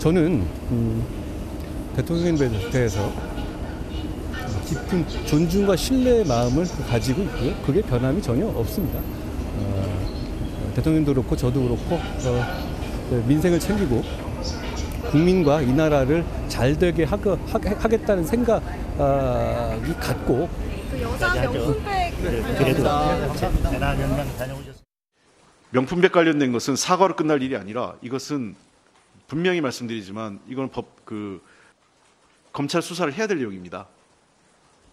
저는 대통령에 대해서 깊은 존중과 신뢰의 마음을 가지고 있고요. 그게 변함이 전혀 없습니다. 대통령도 그렇고 저도 그렇고 민생을 챙기고 국민과 이 나라를 잘 되게 하겠다는 생각이 갖고 그 여자 명품백 그래도 재난 현장 다녀오셨습니다. 명품백 관련된 것은 사과로 끝날 일이 아니라 이것은 분명히 말씀드리지만 이건 검찰 수사를 해야 될 내용입니다.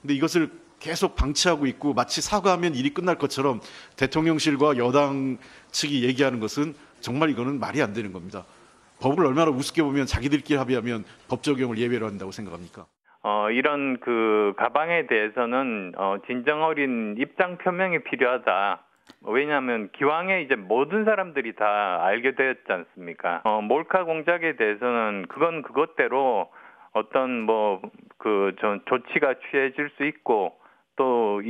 근데 이것을 계속 방치하고 있고 마치 사과하면 일이 끝날 것처럼 대통령실과 여당 측이 얘기하는 것은 정말 이거는 말이 안 되는 겁니다. 법을 얼마나 우습게 보면 자기들끼리 합의하면 법 적용을 예외로 한다고 생각합니까? 이런 가방에 대해서는 진정 어린 입장 표명이 필요하다. 왜냐하면 기왕에 이제 모든 사람들이 다 알게 되었지 않습니까? 몰카 공작에 대해서는 그건 그것대로 어떤 조치가 취해질 수 있고 또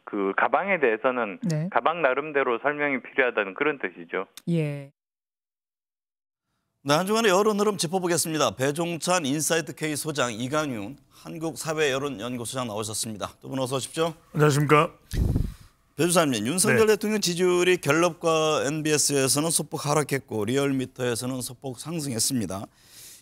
그 가방에 대해서는 네. 가방 나름대로 설명이 필요하다는 그런 뜻이죠. 예. 네, 한 주간의 여론 흐름 짚어보겠습니다. 배종찬 인사이트 K 소장, 이강윤 한국사회여론연구소장 나오셨습니다. 두 분 어서 오십시오. 안녕하십니까. 배주사님, 윤석열 네. 대통령 지지율이 갤럽과 NBS에서는 소폭 하락했고 리얼미터에서는 소폭 상승했습니다.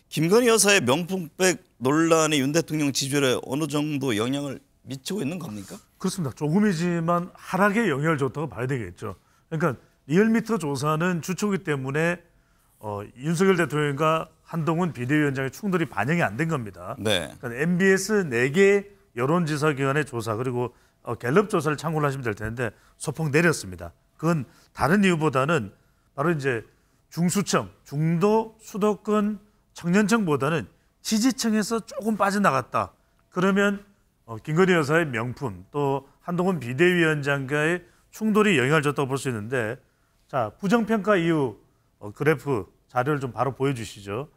김건희 여사의 명품백 논란이 윤 대통령 지지율에 어느 정도 영향을 미치고 있는 겁니까? 그렇습니다. 조금이지만 하락에 영향을 줬다고 봐야 되겠죠. 그러니까 리얼미터 조사는 주초기 때문에 윤석열 대통령과 한동훈 비대위원장의 충돌이 반영이 안 된 겁니다. 네. 그러니까 MBS 4개 여론조사기관의 조사 그리고 갤럽 조사를 참고를 하시면 될 텐데 소폭 내렸습니다. 그건 다른 이유보다는 바로 이제 중수청, 중도, 수도권, 청년층보다는 지지층에서 조금 빠져나갔다. 그러면 김건희 여사의 명품 또 한동훈 비대위원장과의 충돌이 영향을 줬다고 볼 수 있는데 자 부정평가 이후 그래프 자료를 좀 바로 보여주시죠.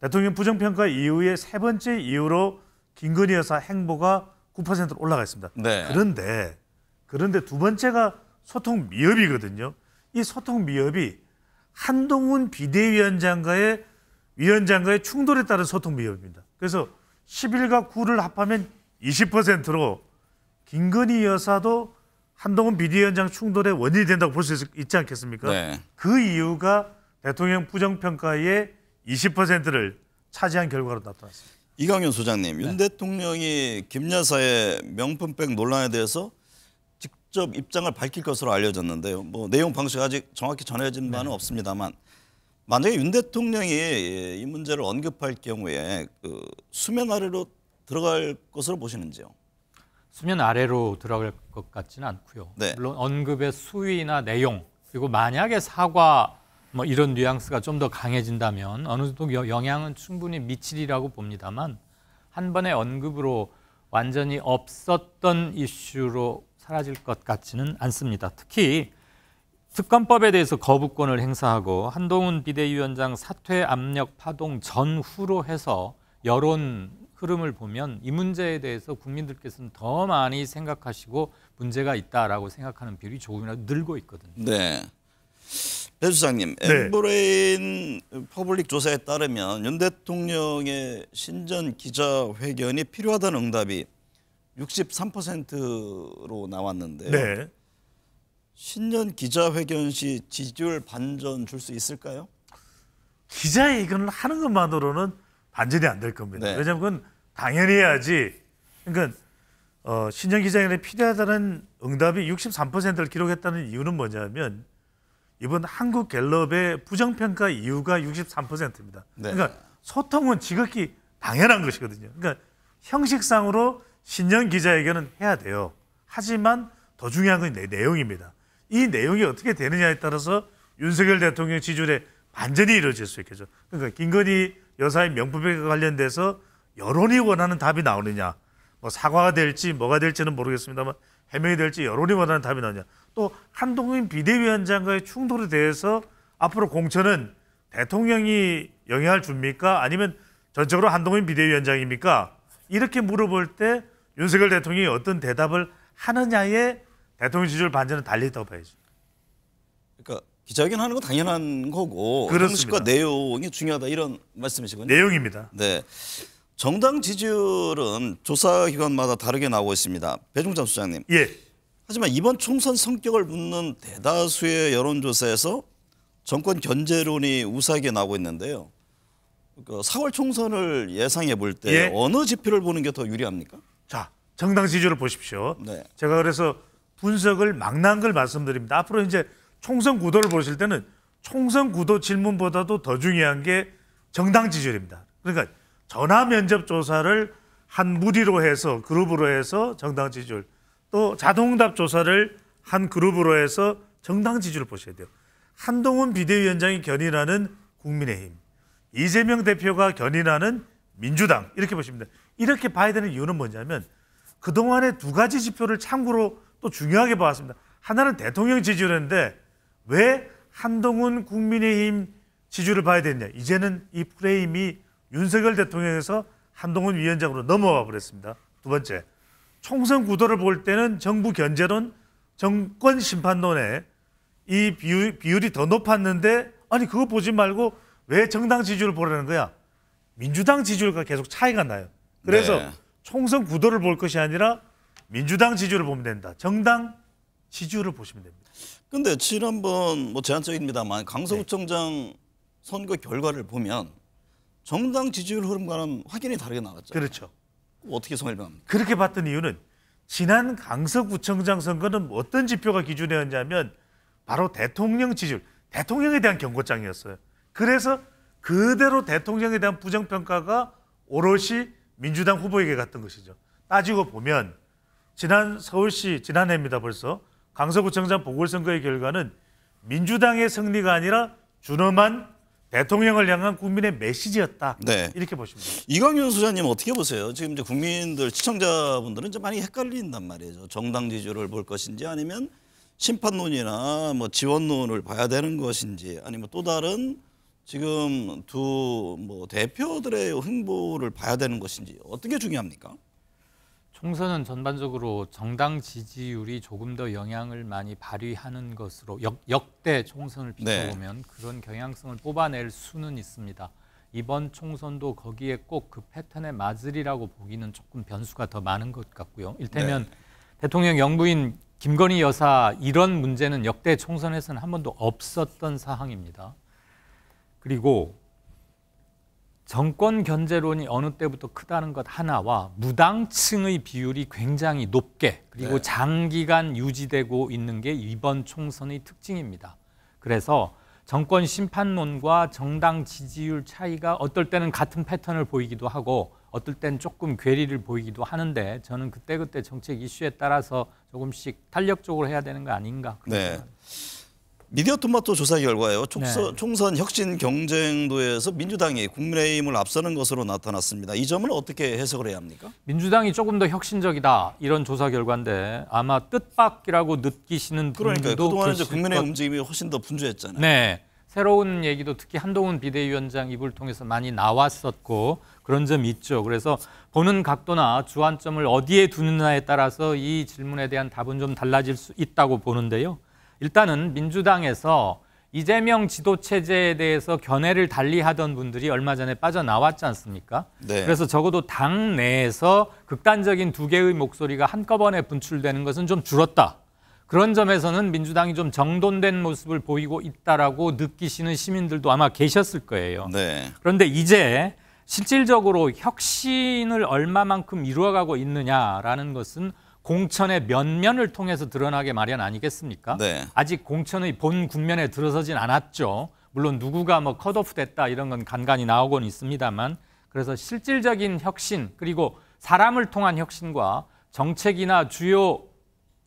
대통령 부정평가 이후에 세 번째 이후로 김건희 여사 행보가 9%로 올라가 있습니다. 네. 그런데 두 번째가 소통 미흡이거든요. 이 소통 미흡이 한동훈 비대위원장과의 충돌에 따른 소통 미흡입니다. 그래서 10일과 9를 합하면 20%로 김건희 여사도 한동훈 비대위원장 충돌의 원인이 된다고 볼 수 있지 않겠습니까? 네. 그 이유가 대통령 부정평가의 20%를 차지한 결과로 나타났습니다. 이강윤 소장님, 윤 대통령이 김 여사의 명품백 논란에 대해서 직접 입장을 밝힐 것으로 알려졌는데요. 내용 방식 아직 정확히 전해진 바는 없습니다만 만약에 윤 대통령이 이 문제를 언급할 경우에 수면 아래로 들어갈 것으로 보시는지요? 수면 아래로 들어갈 것 같지는 않고요. 네. 물론 언급의 수위나 내용 그리고 만약에 사과 이런 뉘앙스가 좀 더 강해진다면 어느 정도 영향은 충분히 미치리라고 봅니다만 한 번의 언급으로 완전히 없었던 이슈로 사라질 것 같지는 않습니다. 특히 특검법에 대해서 거부권을 행사하고 한동훈 비대위원장 사퇴 압력 파동 전후로 해서 여론 흐름을 보면 이 문제에 대해서 국민들께서는 더 많이 생각하시고 문제가 있다라고 생각하는 비율이 조금이라도 늘고 있거든요. 네. 배 수장님, 엠브레인 퍼블릭 조사에 따르면 윤 대통령의 신전 기자회견이 필요하다는 응답이 63%로 나왔는데요. 네. 신년 기자회견 시 지지율 반전 줄 수 있을까요? 기자회견을 하는 것만으로는 반전이 안 될 겁니다. 네. 왜냐하면 그건 당연히 해야지. 그러니까 신년 기자회견이 필요하다는 응답이 63%를 기록했다는 이유는 뭐냐면 이번 한국갤럽의 부정평가 이유가 63%입니다. 네. 그러니까 소통은 지극히 당연한 것이거든요. 그러니까 형식상으로 신년 기자회견은 해야 돼요. 하지만 더 중요한 건 내용입니다. 이 내용이 어떻게 되느냐에 따라서 윤석열 대통령 지지율에 반전이 이루어질 수 있겠죠. 그러니까 김건희 여사의 명품백과 관련돼서 여론이 원하는 답이 나오느냐, 사과가 될지 뭐가 될지는 모르겠습니다만 해명이 될지 여론이 원하는 답이 나오느냐, 또 한동훈 비대위원장과의 충돌에 대해서 앞으로 공천은 대통령이 영향을 줍니까? 아니면 전적으로 한동훈 비대위원장입니까? 이렇게 물어볼 때 윤석열 대통령이 어떤 대답을 하느냐에 대통령 지지율 반전은 달려있다고 봐야죠. 그러니까 기자회견 하는 거 당연한 거고 그렇습니다. 형식과 내용이 중요하다 이런 말씀이시군요. 내용입니다. 네. 정당 지지율은 조사기관마다 다르게 나오고 있습니다. 배종찬 소장님. 예. 하지만 이번 총선 성격을 묻는 대다수의 여론조사에서 정권 견제론이 우세하게 나오고 있는데요. 4월 총선을 예상해 볼 때 예. 어느 지표를 보는 게 더 유리합니까? 자, 정당 지지율을 보십시오. 네. 제가 그래서 분석을 막난 걸 말씀드립니다. 앞으로 이제 총선 구도를 보실 때는 총선 구도 질문보다도 더 중요한 게 정당 지지율입니다. 그러니까 전화 면접 조사를 한 무리로 해서 그룹으로 해서 정당 지지율, 또 자동응답 조사를 한 그룹으로 해서 정당 지지율을 보셔야 돼요. 한동훈 비대위원장이 견인하는 국민의힘, 이재명 대표가 견인하는 민주당 이렇게 보시면 돼요. 이렇게 봐야 되는 이유는 뭐냐면 그동안의 두 가지 지표를 참고로 또 중요하게 봐왔습니다. 하나는 대통령 지지율인데 왜 한동훈 국민의힘 지지율을 봐야 되느냐. 이제는 이 프레임이 윤석열 대통령에서 한동훈 위원장으로 넘어와 버렸습니다. 두 번째, 총선 구도를 볼 때는 정부 견제론, 정권 심판론에 이 비율이 더 높았는데 아니 그거 보지 말고 왜 정당 지지율을 보라는 거야. 민주당 지지율과 계속 차이가 나요. 그래서 네. 총선 구도를 볼 것이 아니라 민주당 지지율을 보면 된다. 정당 지지율을 보시면 됩니다. 근데 지난번 제한적입니다만 강서구청장 선거 결과를 보면 정당 지지율 흐름과는 확연히 다르게 나왔죠. 그렇죠. 어떻게 설명합니까? 그렇게 봤던 이유는 지난 강서구청장 선거는 어떤 지표가 기준이었냐면 바로 대통령 지지율, 대통령에 대한 경고장이었어요. 그래서 그대로 대통령에 대한 부정평가가 오롯이 민주당 후보에게 갔던 것이죠. 따지고 보면 지난 서울시 지난해입니다. 벌써 강서구청장 보궐선거의 결과는 민주당의 승리가 아니라 준엄한 대통령을 향한 국민의 메시지였다. 네. 이렇게 보시면 됩니다. 이광윤 소장님 어떻게 보세요? 지금 이제 국민들 시청자분들은 좀 많이 헷갈린단 말이죠. 정당 지지율을 볼 것인지 아니면 심판론이나 지원론을 봐야 되는 것인지 아니면 또 다른 지금 두 대표들의 행보를 봐야 되는 것인지 어떤 게 중요합니까? 총선은 전반적으로 정당 지지율이 조금 더 영향을 많이 발휘하는 것으로 역대 총선을 비춰보면 그런 경향성을 뽑아낼 수는 있습니다. 이번 총선도 거기에 꼭 그 패턴에 맞으리라고 보기는 조금 변수가 더 많은 것 같고요. 일테면 대통령 영부인 김건희 여사 이런 문제는 역대 총선에서는 한 번도 없었던 사항입니다. 그리고 정권 견제론이 어느 때부터 크다는 것 하나와 무당층의 비율이 굉장히 높게 그리고 장기간 유지되고 있는 게 이번 총선의 특징입니다. 그래서 정권 심판론과 정당 지지율 차이가 어떨 때는 같은 패턴을 보이기도 하고 어떨 때는 조금 괴리를 보이기도 하는데 저는 그때그때 정책 이슈에 따라서 조금씩 탄력적으로 해야 되는 거 아닌가. 네. 미디어 토마토 조사 결과요. 총선 혁신 경쟁도에서 민주당이 국민의힘을 앞서는 것으로 나타났습니다. 이 점은 어떻게 해석을 해야 합니까? 민주당이 조금 더 혁신적이다 이런 조사 결과인데 아마 뜻밖이라고 느끼시는 그러니까요. 분들도 그동안 이제 계실 국민의 것- 움직임이 훨씬 더 분주했잖아요. 네. 새로운 얘기도 특히 한동훈 비대위원장 입을 통해서 많이 나왔었고 그런 점이 있죠. 그래서 보는 각도나 주안점을 어디에 두느냐에 따라서 이 질문에 대한 답은 좀 달라질 수 있다고 보는데요. 일단은 민주당에서 이재명 지도체제에 대해서 견해를 달리하던 분들이 얼마 전에 빠져나왔지 않습니까? 네. 그래서 적어도 당 내에서 극단적인 두 개의 목소리가 한꺼번에 분출되는 것은 좀 줄었다. 그런 점에서는 민주당이 좀 정돈된 모습을 보이고 있다라고 느끼시는 시민들도 아마 계셨을 거예요. 네. 그런데 이제 실질적으로 혁신을 얼마만큼 이루어가고 있느냐라는 것은 공천의 면면을 통해서 드러나게 마련 아니겠습니까? 네. 아직 공천의 본 국면에 들어서진 않았죠. 물론 누구가 컷오프 됐다 이런 건 간간히 나오곤 있습니다만 그래서 실질적인 혁신 그리고 사람을 통한 혁신과 정책이나 주요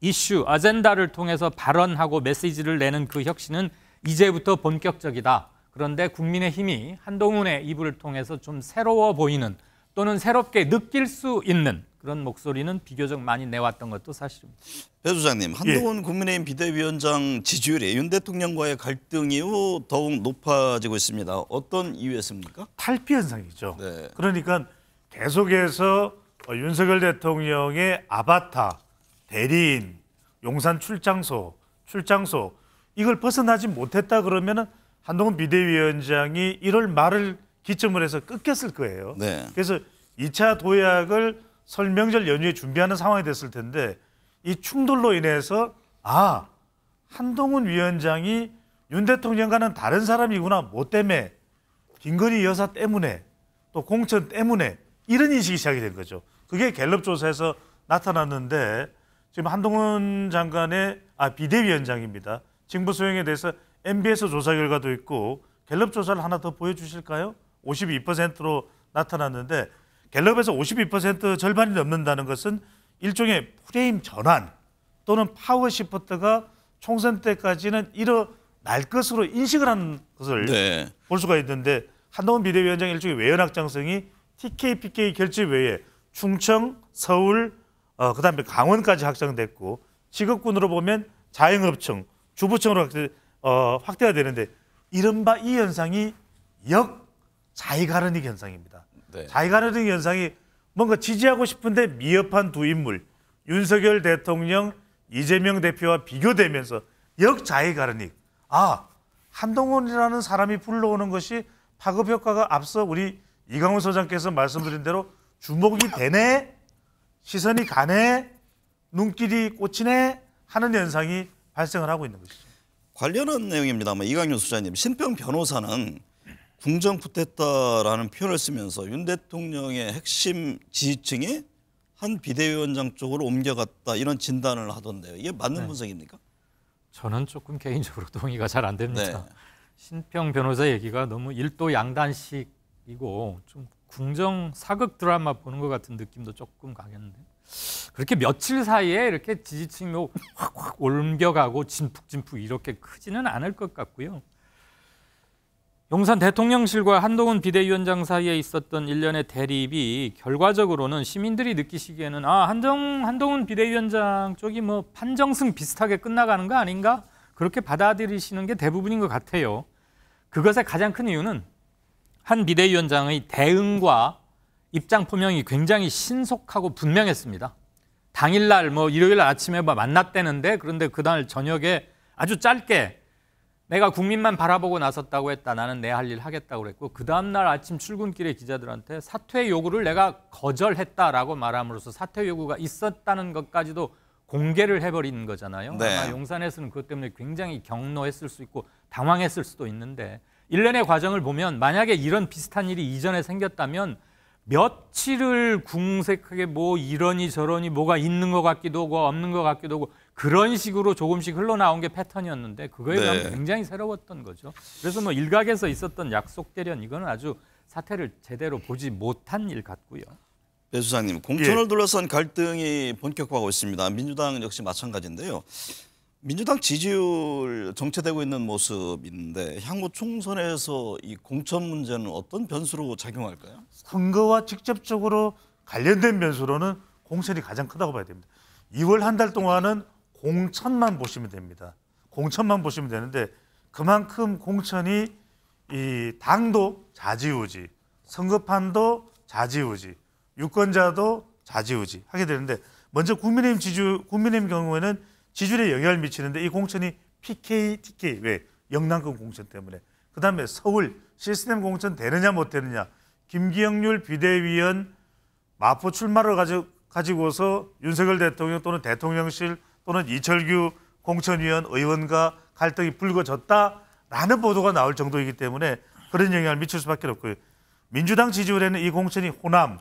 이슈, 아젠다를 통해서 발언하고 메시지를 내는 그 혁신은 이제부터 본격적이다. 그런데 국민의힘이 한동훈의 이불을 통해서 좀 새로워 보이는 또는 새롭게 느낄 수 있는 그런 목소리는 비교적 많이 내왔던 것도 사실입니다. 배 소장님, 한동훈 국민의힘 비대위원장 지지율이 윤 대통령과의 갈등 이후 더욱 높아지고 있습니다. 어떤 이유였습니까? 탈피 현상이죠. 네. 그러니까 계속해서 윤석열 대통령의 아바타, 대리인, 용산 출장소 이걸 벗어나지 못했다 그러면은 한동훈 비대위원장이 1월 말을 기점으로 해서 끊겼을 거예요. 네. 그래서 2차 도약을 설 명절 연휴에 준비하는 상황이 됐을 텐데 이 충돌로 인해서 한동훈 위원장이 윤 대통령과는 다른 사람이구나. 뭐 때문에? 김건희 여사 때문에 또 공천 때문에 이런 인식이 시작이 된 거죠. 그게 갤럽 조사에서 나타났는데 지금 한동훈 장관의 비대위원장입니다. 징부 수용에 대해서 MBS 조사 결과도 있고 갤럽 조사를 하나 더 보여주실까요? 52%로 나타났는데 갤럽에서 52% 절반이 넘는다는 것은 일종의 프레임 전환 또는 파워 시프트가 총선 때까지는 일어날 것으로 인식을 한 것을 네. 볼 수가 있는데 한동훈 비대위원장 일종의 외연 확장성이 TK, PK 결집 외에 충청, 서울, 그다음에 강원까지 확장됐고 직업군으로 보면 자영업청, 주부청으로 확대가 되는데 이른바 이 현상이 자이가르닉 현상입니다. 네. 자이가르닉 현상이 뭔가 지지하고 싶은데 미흡한 두 인물 윤석열 대통령, 이재명 대표와 비교되면서 자이가르닉. 한동훈이라는 사람이 불러오는 것이 파급 효과가 앞서 우리 이강훈 소장께서 말씀드린 대로 주목이 되네, 시선이 가네, 눈길이 꽂히네 하는 현상이 발생을 하고 있는 것이죠. 관련한 내용입니다만 이강윤 소장님, 신평 변호사는 궁정푸테타라는 표현을 쓰면서 윤 대통령의 핵심 지지층이 한 비대위원장 쪽으로 옮겨갔다 이런 진단을 하던데요. 이게 맞는 분석입니까? 저는 조금 개인적으로 동의가 잘 안 됩니다. 네. 신평 변호사 얘기가 너무 일도 양단식이고 좀 궁정 사극 드라마 보는 것 같은 느낌도 조금 강했는데 그렇게 며칠 사이에 이렇게 지지층이 확 옮겨가고 진푹진푹 이렇게 크지는 않을 것 같고요. 용산 대통령실과 한동훈 비대위원장 사이에 있었던 일련의 대립이 결과적으로는 시민들이 느끼시기에는 한동훈 비대위원장 쪽이 뭐 판정승 비슷하게 끝나가는 거 아닌가? 그렇게 받아들이시는 게 대부분인 것 같아요. 그것의 가장 큰 이유는 한 비대위원장의 대응과 입장 표명이 굉장히 신속하고 분명했습니다. 당일날 일요일 아침에 만났다는데 그런데 그날 저녁에 아주 짧게 내가 국민만 바라보고 나섰다고 했다. 나는 내 할 일 하겠다고 그랬고 그 다음날 아침 출근길에 기자들한테 사퇴 요구를 내가 거절했다라고 말함으로써 사퇴 요구가 있었다는 것까지도 공개를 해버리는 거잖아요. 네. 아마 용산에서는 그것 때문에 굉장히 경로했을 수 있고 당황했을 수도 있는데 일련의 과정을 보면 만약에 이런 비슷한 일이 이전에 생겼다면 며칠을 궁색하게 이러니 저러니 뭐가 있는 것 같기도 하고 없는 것 같기도 하고 그런 식으로 조금씩 흘러나온 게 패턴이었는데 그거에 비하면 굉장히 새로웠던 거죠. 그래서 일각에서 있었던 약속 대련 이거는 아주 사태를 제대로 보지 못한 일 같고요. 배 수장님, 공천을 둘러싼 갈등이 본격화하고 있습니다. 민주당 역시 마찬가지인데요. 민주당 지지율 정체되고 있는 모습인데 향후 총선에서 이 공천 문제는 어떤 변수로 작용할까요? 선거와 직접적으로 관련된 변수로는 공천이 가장 크다고 봐야 됩니다. 2월 한 달 동안은 공천만 보시면 됩니다. 공천만 보시면 되는데 그만큼 공천이 이 당도 좌지우지, 선거판도 좌지우지, 유권자도 좌지우지 하게 되는데 먼저 국민의힘 경우에는 지지율에 영향을 미치는데 이 공천이 PK, TK 왜 영남권 공천 때문에 그다음에 서울 시스템 공천 되느냐 못 되느냐 김기영률 비대위원 마포 출마를 가지고서 윤석열 대통령 또는 대통령실 또는 이철규 공천위원 의원과 갈등이 불거졌다라는 보도가 나올 정도이기 때문에 그런 영향을 미칠 수밖에 없고요. 민주당 지지율에는 이 공천이 호남,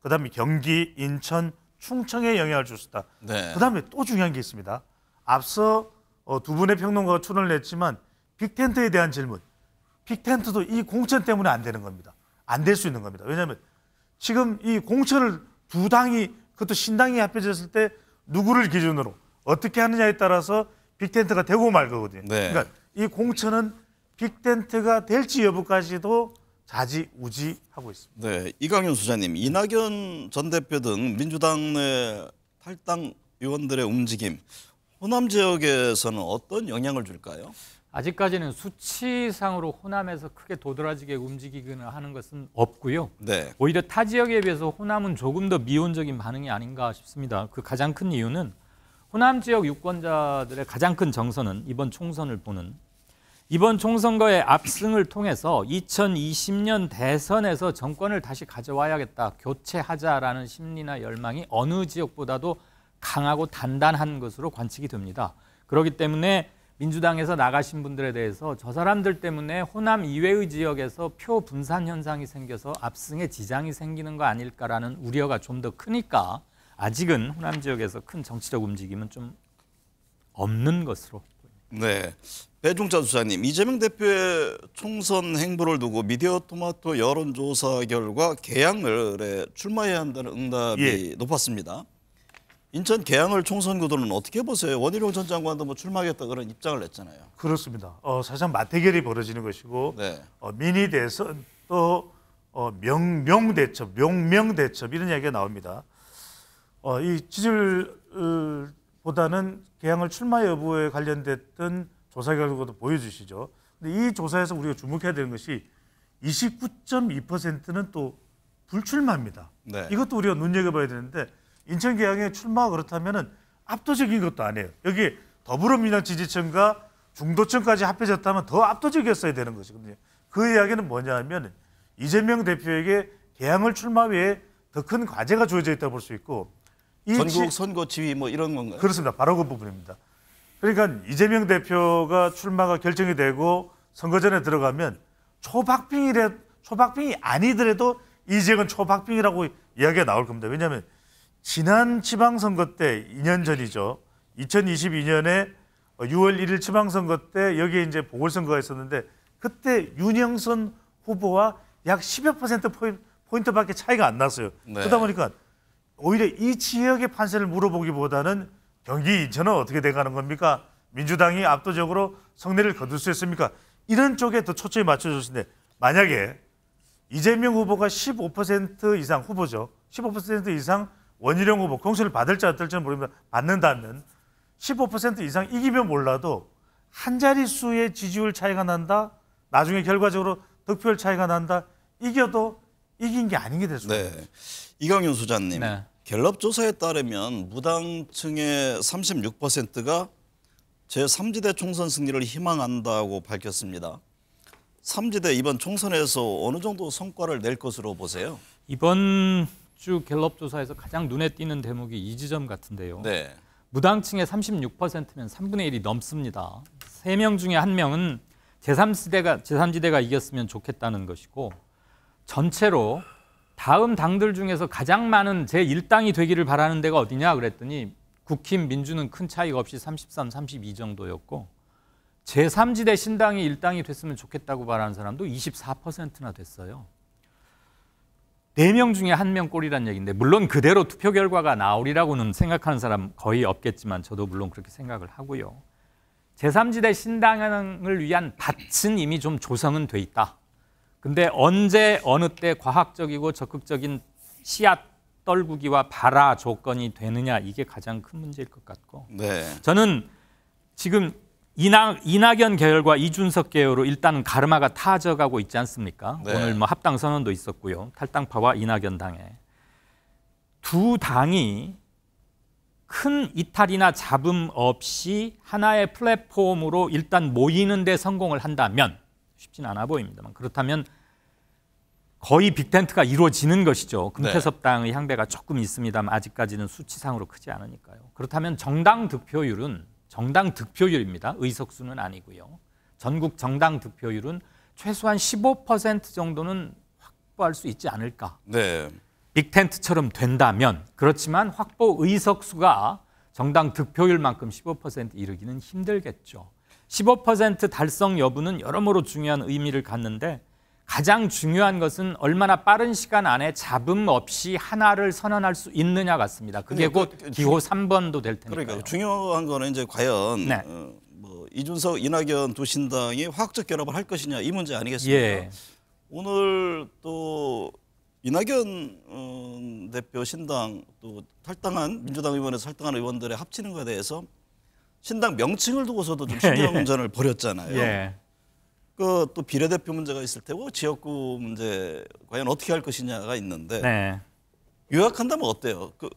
그다음에 경기, 인천, 충청에 영향을 줄 수 있다. 네. 그다음에 또 중요한 게 있습니다. 앞서 두 분의 평론가가 출연을 했지만 빅텐트에 대한 질문. 빅텐트도 이 공천 때문에 안 되는 겁니다. 안 될 수 있는 겁니다. 왜냐하면 지금 이 공천을 두 당이 그것도 신당이 합해졌을 때 누구를 기준으로 어떻게 하느냐에 따라서 빅텐트가 되고 말 거거든요. 네. 그러니까 이 공천은 빅텐트가 될지 여부까지도 좌지우지하고 있습니다. 네, 이강윤 소장님, 이낙연 전 대표 등 민주당 내 탈당 의원들의 움직임, 호남 지역에서는 어떤 영향을 줄까요? 아직까지는 수치상으로 호남에서 크게 도드라지게 움직이거나 하는 것은 없고요. 네. 오히려 타 지역에 비해서 호남은 조금 더 미온적인 반응이 아닌가 싶습니다. 그 가장 큰 이유는 호남 지역 유권자들의 가장 큰 정서는 이번 총선을 보는 이번 총선거의 압승을 통해서 2020년 대선에서 정권을 다시 가져와야겠다, 교체하자라는 심리나 열망이 어느 지역보다도 강하고 단단한 것으로 관측이 됩니다. 그렇기 때문에 민주당에서 나가신 분들에 대해서 저 사람들 때문에 호남 이외의 지역에서 표 분산 현상이 생겨서 압승에 지장이 생기는 거 아닐까라는 우려가 좀 더 크니까 아직은 호남 지역에서 큰 정치적 움직임은 좀 없는 것으로 보입니다. 네, 배종찬 수사님, 이재명 대표의 총선 행보를 두고 미디어토마토 여론조사 결과 계양을에 출마해야 한다는 응답이 높았습니다. 인천 계양을 총선 구도는 어떻게 보세요? 원희룡 전 장관도 뭐 출마하겠다 그런 입장을 냈잖아요. 그렇습니다. 사실상 맞대결이 벌어지는 것이고 네. 미니 대선 또 명대첩, 명대첩 이런 이야기가 나옵니다. 이 지지율보다는 계양을 출마 여부에 관련됐던 조사 결과도 보여주시죠. 근데 이 조사에서 우리가 주목해야 되는 것이 29.2%는 또 불출마입니다. 네. 이것도 우리가 눈여겨봐야 되는데 인천 계양에 출마가 그렇다면은 압도적인 것도 아니에요. 여기 더불어민주당 지지층과 중도층까지 합해졌다면 더 압도적이었어야 되는 것이거든요. 그 이야기는 뭐냐 하면 이재명 대표에게 계양을 출마 외에 더 큰 과제가 주어져 있다고 볼 수 있고 전국 선거 지휘 뭐 이런 건가요? 그렇습니다. 바로 그 부분입니다. 그러니까 이재명 대표가 출마가 결정이 되고 선거전에 들어가면 초박빙이 아니더라도 이 지역은 초박빙이라고 이야기가 나올 겁니다. 왜냐하면 지난 지방선거 때 2년 전이죠. 2022년에 6월 1일 지방선거 때 여기에 이제 보궐선거가 있었는데 그때 윤영선 후보와 약 10여 %포인트밖에 차이가 안 났어요. 네. 그러다 보니까 오히려 이 지역의 판세를 물어보기보다는 경기 인천은 어떻게 돼가는 겁니까? 민주당이 압도적으로 성내를 거둘 수 있습니까? 이런 쪽에 더 초점이 맞춰졌는데 만약에 이재명 후보가 15% 이상 후보죠. 15% 이상 원희룡 후보 공천을 받을지 안 받을지는 모릅니다. 받는다면 15% 이상 이기면 몰라도 한 자릿수의 지지율 차이가 난다. 나중에 결과적으로 득표율 차이가 난다. 이겨도 이긴 게 아닌 게 될 수 있습니다. 네. 이강윤 소장님, 네. 갤럽 조사에 따르면 무당층의 36%가 제3지대 총선 승리를 희망한다고 밝혔습니다. 3지대 이번 총선에서 어느 정도 성과를 낼 것으로 보세요? 이번 주 갤럽 조사에서 가장 눈에 띄는 대목이 이 지점 같은데요. 네. 무당층의 36%면 3분의 1이 넘습니다. 3명 중에 1명은 제3지대가 이겼으면 좋겠다는 것이고 전체로 다음 당들 중에서 가장 많은 제1당이 되기를 바라는 데가 어디냐 그랬더니 국힘 민주는 큰 차이가 없이 33, 32 정도였고 제3지대 신당이 1당이 됐으면 좋겠다고 바라는 사람도 24%나 됐어요. 4명 중에 1명 꼴이란 얘기인데 물론 그대로 투표 결과가 나오리라고는 생각하는 사람 거의 없겠지만 저도 물론 그렇게 생각을 하고요. 제3지대 신당을 위한 밭은 이미 좀 조성은 돼 있다. 근데 언제 어느 때 과학적이고 적극적인 씨앗 떨구기와 발화 조건이 되느냐 이게 가장 큰 문제일 것 같고 네. 저는 지금 이낙연 계열과 이준석 계열로 일단 가르마가 타져가고 있지 않습니까? 네. 오늘 뭐 합당 선언도 있었고요. 탈당파와 이낙연 당에 두 당이 큰 이탈이나 잡음 없이 하나의 플랫폼으로 일단 모이는 데 성공을 한다면 쉽지는 않아 보입니다만 그렇다면 거의 빅텐트가 이루어지는 것이죠. 금태섭당의 향배가 조금 있습니다만 아직까지는 수치상으로 크지 않으니까요. 그렇다면 정당 득표율입니다. 의석수는 아니고요. 전국 정당 득표율은 최소한 15% 정도는 확보할 수 있지 않을까. 네. 빅텐트처럼 된다면 그렇지만 확보 의석수가 정당 득표율만큼 15% 이르기는 힘들겠죠. 15% 달성 여부는 여러모로 중요한 의미를 갖는데 가장 중요한 것은 얼마나 빠른 시간 안에 잡음 없이 하나를 선언할 수 있느냐 같습니다. 그게 곧 기호 3번도 될 테니까요. 그러니까 중요한 거는 이제 과연 네. 뭐 이준석, 이낙연 두 신당이 화학적 결합을 할 것이냐 이 문제 아니겠습니까? 예. 오늘 또 이낙연 대표 신당 또 탈당한 민주당 의원에서 탈당한 의원들의 합치는 것에 대해서 신당 명칭을 두고서도 좀 신경전을 벌였잖아요. 예. 그 또 비례대표 문제가 있을 테고 지역구 문제 과연 어떻게 할 것이냐가 있는데 네. 요약한다면 어때요? 그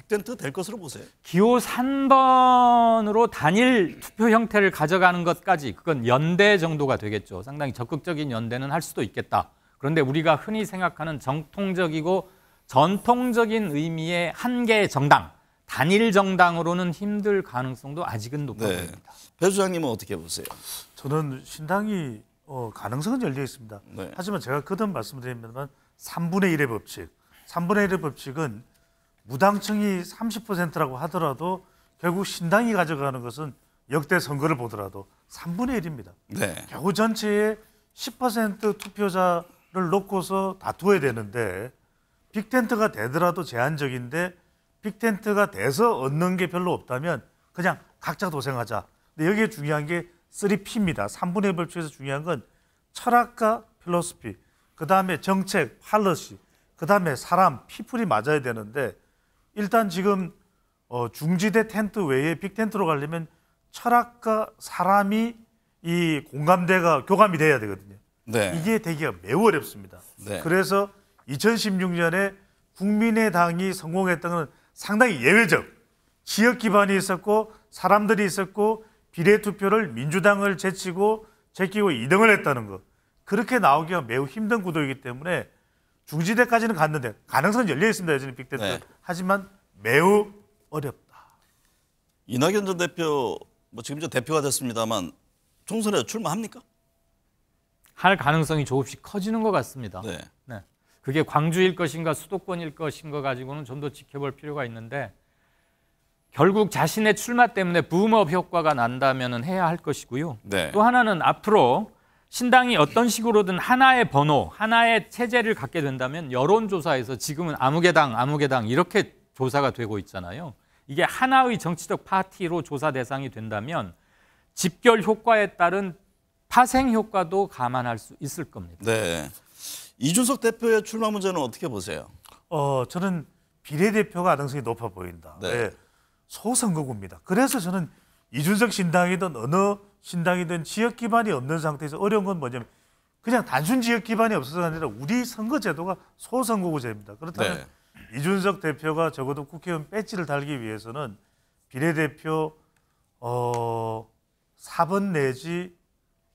빅텐트 될 것으로 보세요. 기호 3번으로 단일 투표 형태를 가져가는 것까지 그건 연대 정도가 되겠죠. 상당히 적극적인 연대는 할 수도 있겠다. 그런데 우리가 흔히 생각하는 정통적이고 전통적인 의미의 한 개의 정당, 단일 정당으로는 힘들 가능성도 아직은 높아 네. 보입니다. 배 소장님은 어떻게 보세요? 저는 신당이 가능성은 열려 있습니다. 네. 하지만 제가 거듭 말씀드리면 3분의 1의 법칙, 3분의 1의 법칙은 무당층이 30%라고 하더라도 결국 신당이 가져가는 것은 역대 선거를 보더라도 3분의 1입니다. 네. 겨우 전체의 10% 투표자를 놓고서 다투어야 되는데 빅텐트가 되더라도 제한적인데 빅텐트가 돼서 얻는 게 별로 없다면 그냥 각자 도생하자. 근데 여기에 중요한 게 3P입니다. 3분의 1 법칙에서 중요한 건 철학과 필로소피, 그 다음에 정책, 팔러시, 그 다음에 사람, 피플이 맞아야 되는데 일단 지금 중지대 텐트 외에 빅텐트로 가려면 철학과 사람이 이 교감이 돼야 되거든요. 네. 이게 되기가 매우 어렵습니다. 네. 그래서 2016년에 국민의당이 성공했던 건 상당히 예외적, 지역 기반이 있었고 사람들이 있었고 비례투표를 민주당을 제끼고 2등을 했다는 것. 그렇게 나오기가 매우 힘든 구도이기 때문에 중지대까지는 갔는데 가능성은 열려 있습니다. 여전히 빅텐트. 네. 하지만 매우 어렵다. 이낙연 전 대표 지금 저 대표가 됐습니다만 총선에 출마합니까? 할 가능성이 조금씩 커지는 것 같습니다. 네. 네. 그게 광주일 것인가 수도권일 것인가 가지고는 좀 더 지켜볼 필요가 있는데 결국 자신의 출마 때문에 붐업 효과가 난다면 해야 할 것이고요. 네. 또 하나는 앞으로 신당이 어떤 식으로든 하나의 번호, 하나의 체제를 갖게 된다면 여론조사에서 지금은 아무개당 이렇게 조사가 되고 있잖아요. 이게 하나의 정치적 파티로 조사 대상이 된다면 집결 효과에 따른 파생 효과도 감안할 수 있을 겁니다. 네. 이준석 대표의 출마 문제는 어떻게 보세요? 저는 비례대표가 가능성이 높아 보인다. 네. 네. 소선거구입니다. 그래서 저는 이준석 신당이든 어느 신당이든 지역 기반이 없는 상태에서 어려운 건 뭐냐면 그냥 단순 지역 기반이 없어서가 아니라 우리 선거제도가 소선거구제입니다. 그렇다면 네. 이준석 대표가 적어도 국회의원 배지를 달기 위해서는 비례대표 4번 내지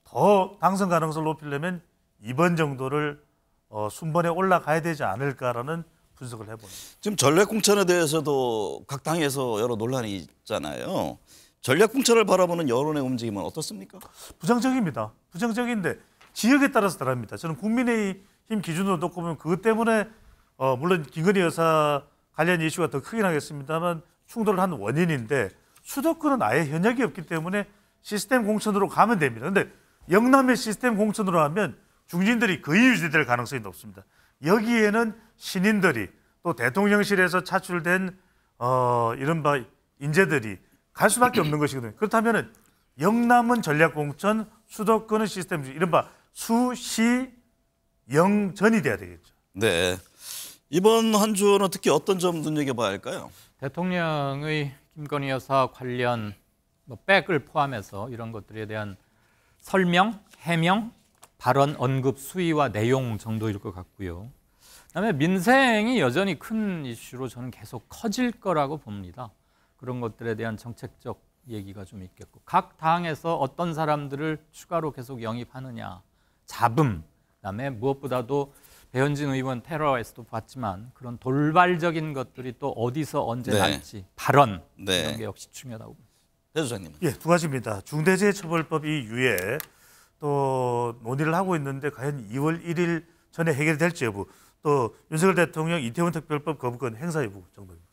더 당선 가능성을 높이려면 2번 정도를 순번에 올라가야 되지 않을까라는 분석을 해봅니다. 지금 전략공천에 대해서도 각 당에서 여러 논란이 있잖아요. 전략공천을 바라보는 여론의 움직임은 어떻습니까? 부정적입니다. 부정적인데 지역에 따라서 다릅니다. 저는 국민의힘 기준으로 놓고 보면 그것 때문에 물론 김건희 여사 관련 이슈가 더 크긴 하겠습니다만 충돌을 한 원인인데 수도권은 아예 현역이 없기 때문에 시스템 공천으로 가면 됩니다. 그런데 영남의 시스템 공천으로 하면 중진들이 거의 유지될 가능성이 높습니다. 여기에는 신인들이 또 대통령실에서 차출된 이른바 인재들이 갈 수밖에 없는 것이거든요. 그렇다면 영남은 전략공천, 수도권은 시스템, 이른바 수시영전이 돼야 되겠죠. 네. 이번 한 주는 특히 어떤 점 눈여겨봐야 할까요? 대통령의 김건희 여사 관련 백을 포함해서 이런 것들에 대한 설명, 해명, 발언, 언급, 수위와 내용 정도일 것 같고요. 그다음에 민생이 여전히 큰 이슈로 저는 계속 커질 거라고 봅니다. 그런 것들에 대한 정책적 얘기가 좀 있겠고 각 당에서 어떤 사람들을 추가로 계속 영입하느냐, 잡음, 그다음에 무엇보다도 배현진 의원 테러에서도 봤지만 그런 돌발적인 것들이 또 어디서 언제 네. 날지 발언 네. 이런 게 역시 중요하다고 봅니다. 배 소장님은? 예, 두 가지입니다. 중대재해처벌법 이후에 또 논의를 하고 있는데 과연 2월 1일 전에 해결될지 여부, 또 윤석열 대통령 이태원 특별법 거부권 행사 여부 정도입니다.